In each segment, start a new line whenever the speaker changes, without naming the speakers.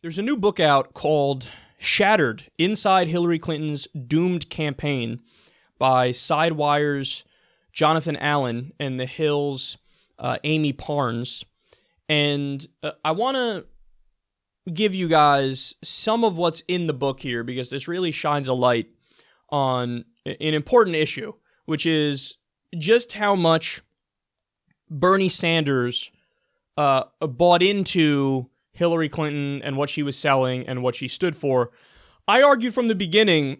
There's a new book out called Shattered: Inside Hillary Clinton's Doomed Campaign by Sidewire's Jonathan Allen and The Hill's Amy Parnes. And I want to give you guys some of what's in the book here because this really shines a light on an important issue, which is just how much Bernie Sanders bought into Hillary Clinton and what she was selling and what she stood for. I argued from the beginning,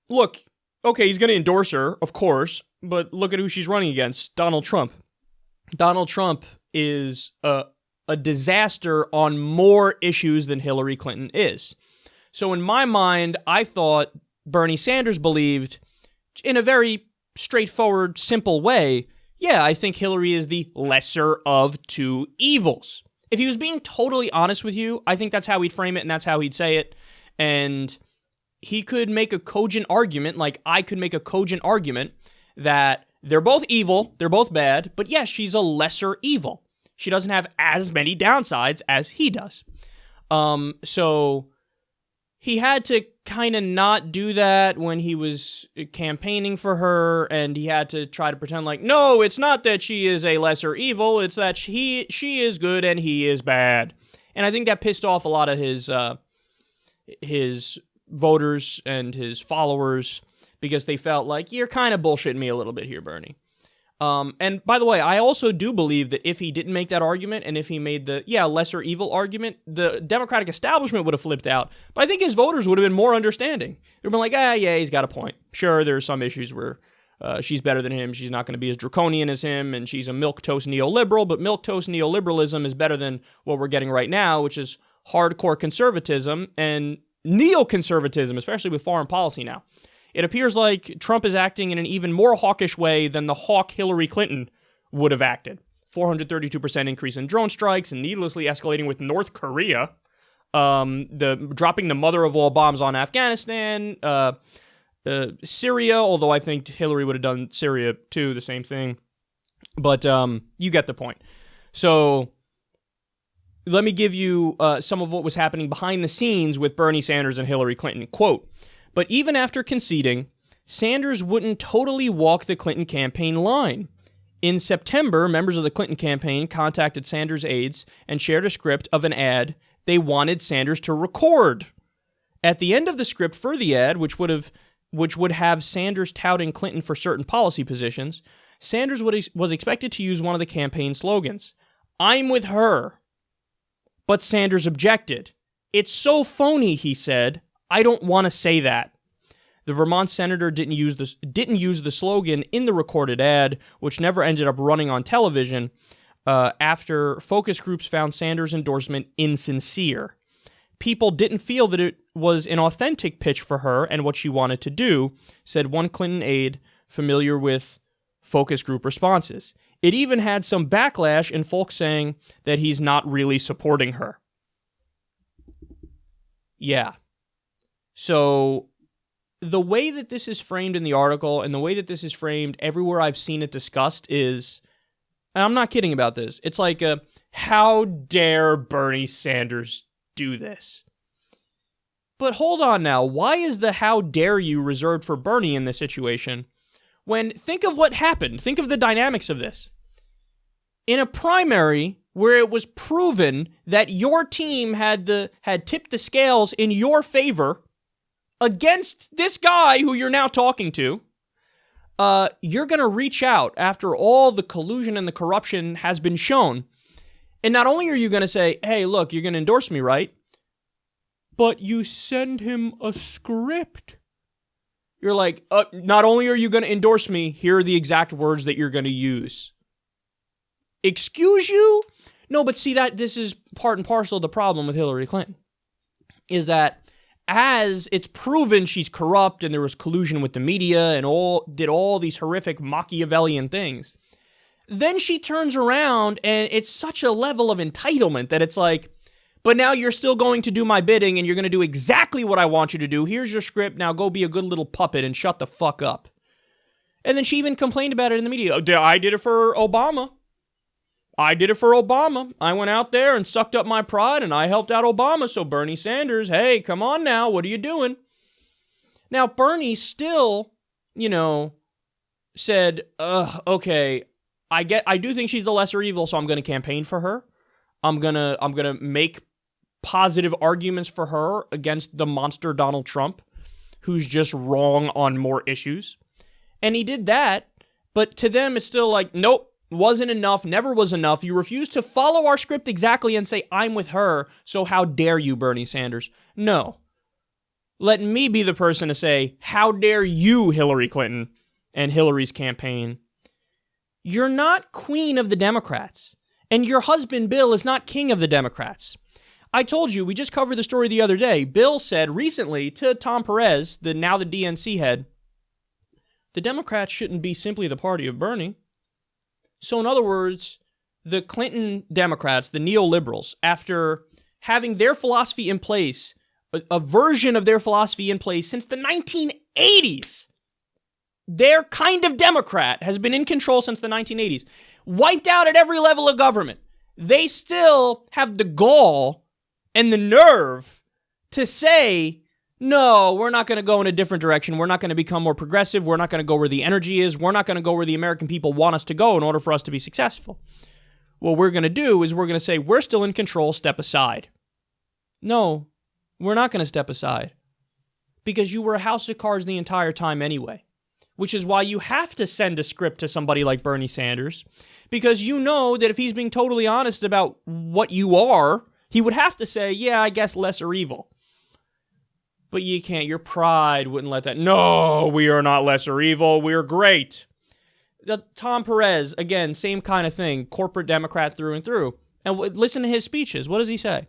look, okay, he's going to endorse her, of course, but look at who she's running against, Donald Trump. Donald Trump is a disaster on more issues than Hillary Clinton is. So in my mind, I thought Bernie Sanders believed, in a very straightforward, simple way, yeah, I think Hillary is the lesser of two evils. If he was being totally honest with you, I think that's how he'd frame it and that's how he'd say it. And he could make a cogent argument, like I could make a cogent argument, that they're both evil, they're both bad, but yes, she's a lesser evil. She doesn't have as many downsides as he does. So he had to kind of not do that when he was campaigning for her, and he had to try to pretend like, no, it's not that she is a lesser evil, it's that she is good and he is bad. And I think that pissed off a lot of his voters and his followers because they felt like, you're kind of bullshitting me a little bit here, Bernie. And by the way, I also do believe that if he didn't make that argument and if he made the, lesser evil argument, the Democratic establishment would have flipped out. But I think his voters would have been more understanding. They would have been like, yeah, he's got a point. Sure, there's some issues where she's better than him. She's not going to be as draconian as him, and she's a milquetoast neoliberal, but milquetoast neoliberalism is better than what we're getting right now, which is hardcore conservatism and neoconservatism, especially with foreign policy now. It appears like Trump is acting in an even more hawkish way than the hawk Hillary Clinton would have acted. 432% increase in drone strikes and needlessly escalating with North Korea. Dropping the mother of all bombs on Afghanistan. Syria, although I think Hillary would have done Syria too, the same thing. But you get the point. So let me give you some of what was happening behind the scenes with Bernie Sanders and Hillary Clinton. Quote, but even after conceding, Sanders wouldn't totally walk the Clinton campaign line. In September, members of the Clinton campaign contacted Sanders' aides and shared a script of an ad they wanted Sanders to record. At the end of the script for the ad, which would have Sanders touting Clinton for certain policy positions, Sanders was expected to use one of the campaign slogans, "I'm with her." But Sanders objected. "It's so phony," he said. "I don't want to say that." The Vermont senator didn't use the slogan in the recorded ad, which never ended up running on television, after focus groups found Sanders' endorsement insincere. People didn't feel that it was an authentic pitch for her and what she wanted to do, said one Clinton aide familiar with focus group responses. It even had some backlash in folks saying that he's not really supporting her. Yeah. So the way that this is framed in the article and the way that this is framed everywhere I've seen it discussed is, and I'm not kidding about this, it's like how dare Bernie Sanders do this? But hold on now, why is the how dare you reserved for Bernie in this situation? When, think of what happened, think of the dynamics of this. In a primary where it was proven that your team had tipped the scales in your favor against this guy who you're now talking to, you're going to reach out after all the collusion and the corruption has been shown. And not only are you going to say, hey, look, you're going to endorse me, right? But you send him a script. You're like, not only are you going to endorse me, here are the exact words that you're going to use. Excuse you? No, but see, that this is part and parcel of the problem with Hillary Clinton, is that as it's proven she's corrupt and there was collusion with the media and did all these horrific Machiavellian things, then she turns around and it's such a level of entitlement that it's like, but now you're still going to do my bidding and you're going to do exactly what I want you to do. Here's your script. Now go be a good little puppet and shut the fuck up. And then she even complained about it in the media. I did it for Obama. I did it for Obama. I went out there and sucked up my pride and I helped out Obama. So Bernie Sanders, hey, come on now. What are you doing? Now, Bernie still, said, okay, I do think she's the lesser evil, so I'm going to campaign for her. I'm going to make positive arguments for her against the monster Donald Trump, who's just wrong on more issues. And he did that, but to them it's still like, nope, wasn't enough, never was enough. You refuse to follow our script exactly and say, I'm with her, so how dare you, Bernie Sanders? No. Let me be the person to say, how dare you, Hillary Clinton and Hillary's campaign? You're not queen of the Democrats, and your husband, Bill, is not king of the Democrats. I told you, we just covered the story the other day. Bill said recently to Tom Perez, now the DNC head, the Democrats shouldn't be simply the party of Bernie. So in other words, the Clinton Democrats, the neoliberals, after having their philosophy in place, a version of their philosophy in place since the 1980s, their kind of Democrat has been in control since the 1980s, wiped out at every level of government. They still have the gall and the nerve to say, no, we're not going to go in a different direction. We're not going to become more progressive. We're not going to go where the energy is. We're not going to go where the American people want us to go in order for us to be successful. What we're going to do is we're going to say, we're still in control, step aside. No, we're not going to step aside. Because you were a house of cards the entire time anyway. Which is why you have to send a script to somebody like Bernie Sanders. Because you know that if he's being totally honest about what you are, he would have to say, yeah, I guess lesser evil. But you can't. Your pride wouldn't let that. No, we are not lesser evil. We're great. Tom Perez, again, same kind of thing. Corporate Democrat through and through. And listen to his speeches. What does he say?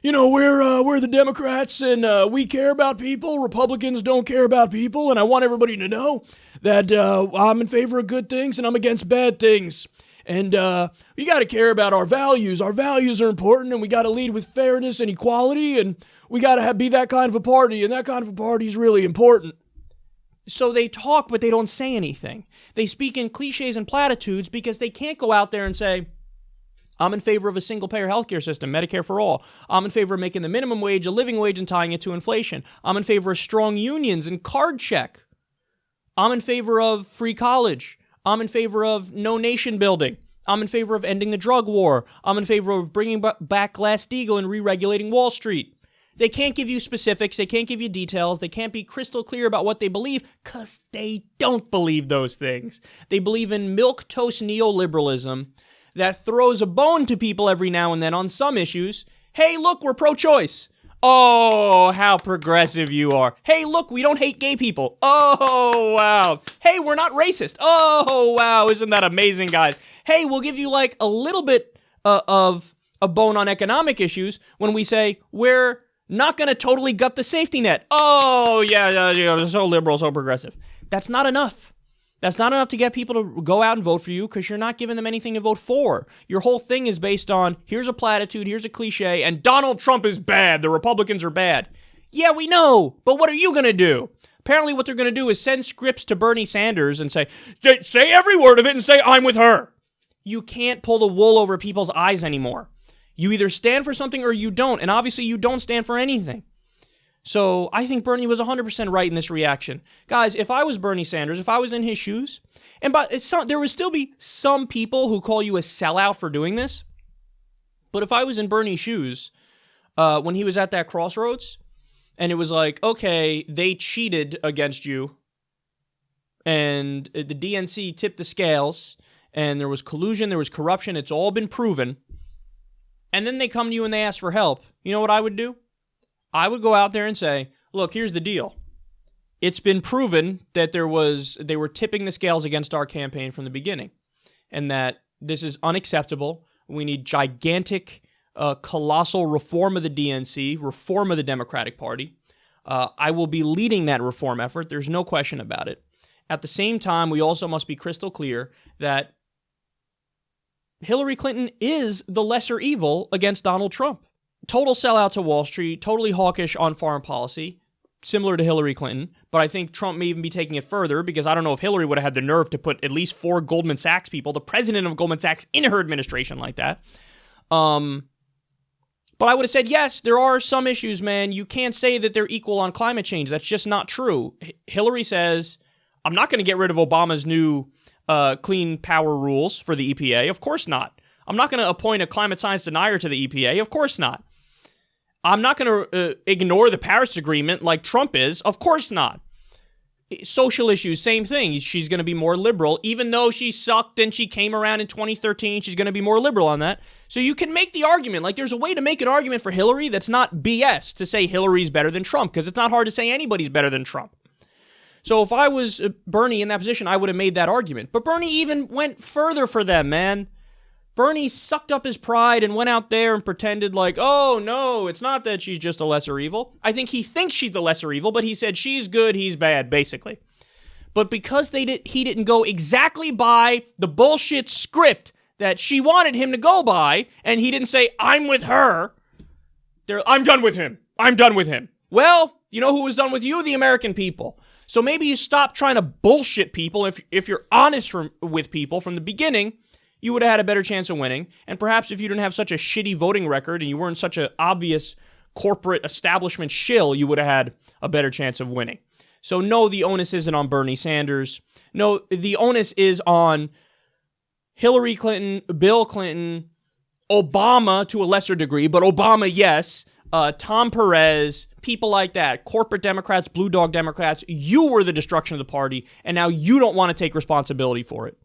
We're the Democrats and we care about people. Republicans don't care about people. And I want everybody to know that I'm in favor of good things and I'm against bad things. And we got to care about our values. Our values are important, and we got to lead with fairness and equality, and we got to be that kind of a party, and that kind of a party is really important. So they talk, but they don't say anything. They speak in cliches and platitudes because they can't go out there and say, I'm in favor of a single-payer healthcare system, Medicare for all. I'm in favor of making the minimum wage a living wage and tying it to inflation. I'm in favor of strong unions and card check. I'm in favor of free college. I'm in favor of no nation building. I'm in favor of ending the drug war. I'm in favor of bringing back Glass-Steagall and re-regulating Wall Street. They can't give you specifics. They can't give you details. They can't be crystal clear about what they believe because they don't believe those things. They believe in milquetoast neoliberalism that throws a bone to people every now and then on some issues. Hey, look, we're pro-choice. Oh, how progressive you are. Hey, look, we don't hate gay people. Oh, wow. Hey, we're not racist. Oh, wow. Isn't that amazing, guys? Hey, we'll give you like a little bit of a bone on economic issues when we say we're not going to totally gut the safety net. Oh, yeah, so liberal, so progressive. That's not enough. That's not enough to get people to go out and vote for you because you're not giving them anything to vote for. Your whole thing is based on, here's a platitude, here's a cliche, and Donald Trump is bad, the Republicans are bad. Yeah, we know, but what are you going to do? Apparently what they're going to do is send scripts to Bernie Sanders and say every word of it and say, I'm with her. You can't pull the wool over people's eyes anymore. You either stand for something or you don't, and obviously you don't stand for anything. So I think Bernie was 100% right in this reaction. Guys, if I was Bernie Sanders, if I was in his shoes, there would still be some people who call you a sellout for doing this, but if I was in Bernie's shoes, when he was at that crossroads, and it was like, okay, they cheated against you, and the DNC tipped the scales, and there was collusion, there was corruption, it's all been proven, and then they come to you and they ask for help, you know what I would do? I would go out there and say, look, here's the deal. It's been proven that they were tipping the scales against our campaign from the beginning, and that this is unacceptable. We need gigantic, colossal reform of the DNC, reform of the Democratic Party. I will be leading that reform effort. There's no question about it. At the same time, we also must be crystal clear that Hillary Clinton is the lesser evil against Donald Trump. Total sellout to Wall Street, totally hawkish on foreign policy. similar to Hillary Clinton, but I think Trump may even be taking it further because I don't know if Hillary would have had the nerve to put at least 4 Goldman Sachs people, the president of Goldman Sachs, in her administration like that. But I would have said, yes, there are some issues, man. You can't say that they're equal on climate change. That's just not true. Hillary says, I'm not going to get rid of Obama's new clean power rules for the EPA. Of course not. I'm not going to appoint a climate science denier to the EPA. Of course not. I'm not going to ignore the Paris Agreement like Trump is. Of course not. Social issues, same thing. She's going to be more liberal. Even though she sucked and she came around in 2013, she's going to be more liberal on that. So you can make the argument. Like, there's a way to make an argument for Hillary that's not BS to say Hillary's better than Trump, because it's not hard to say anybody's better than Trump. So if I was Bernie in that position, I would have made that argument. But Bernie even went further for them, man. Bernie sucked up his pride and went out there and pretended like, oh, no, it's not that she's just a lesser evil. I think he thinks she's the lesser evil, but he said she's good, he's bad, basically. But because he didn't go exactly by the bullshit script that she wanted him to go by, and he didn't say, I'm with her, I'm done with him. I'm done with him. Well, you know who was done with you? The American people. So maybe you stop trying to bullshit people. If you're honest with people from the beginning, you would have had a better chance of winning. And perhaps if you didn't have such a shitty voting record and you weren't such an obvious corporate establishment shill, you would have had a better chance of winning. So no, the onus isn't on Bernie Sanders. No, the onus is on Hillary Clinton, Bill Clinton, Obama to a lesser degree, but Obama, yes, Tom Perez, people like that, corporate Democrats, blue dog Democrats. You were the destruction of the party, and now you don't want to take responsibility for it.